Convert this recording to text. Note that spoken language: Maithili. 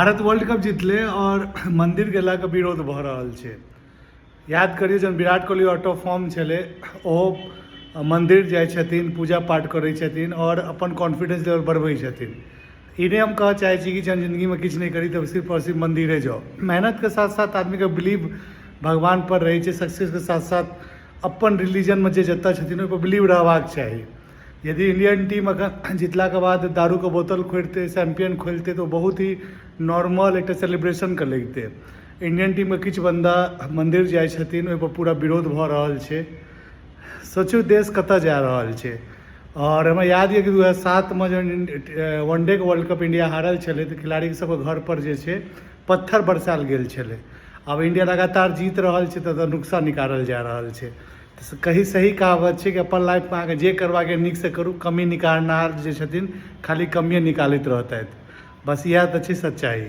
भारत वर्ल्ड कप जीतले और मंदिर गेला के विरोध भ रहल छै। याद करिए जब Virat Kohli out of form छले ओ मंदिर जाय छथिन, पूजा पाठ करै छथिन और अपन कॉन्फिडेंस लेवल बढ़बै छथिन। इन्हें हम कह चाहे छी कि जब जिंदगी में किछु नहीं करी तो सिर्फ और सिर्फ मंदिरे जाओ। मेहनत के साथ साथ आदमी के बिलीव भगवान पर रही है, सक्सेस के साथ साथ अपन रिलीजन में जे जत्ता छथिन ओहि पर बिलीव रहबाक चाही। यदि इंडियन टीम अगर जितला के बाद दारू के बोतल खोलते, चैंपियन खोलते तो बहुत ही नॉर्मल एक सेलिब्रेशन कर लगते। इंडियन टीम के किछु बंदा मंदिर जाय छथिन, ओहि पर पूरा विरोध भ रहल छै। सोचू देश कतऽ जा रहल छै। और हमें याद है कि 2007 में जब वनडे के वर्ल्ड कप इंडिया हारल छले तो खिलाड़ी सबके घर पर जे छै पत्थर बरसाल गेल छले। अब इंडिया लगातार जीत रहल छै तो नुकसान निकालल जा रहल छै। कहीं सही कहावत है कि अपन लाइफ में अहाँके जे करबाके नीक से करू, कमी निकालनार जे छथिन खाली कमिए निकालैत रहतथि। बस इएह तऽ छै सच्चाई।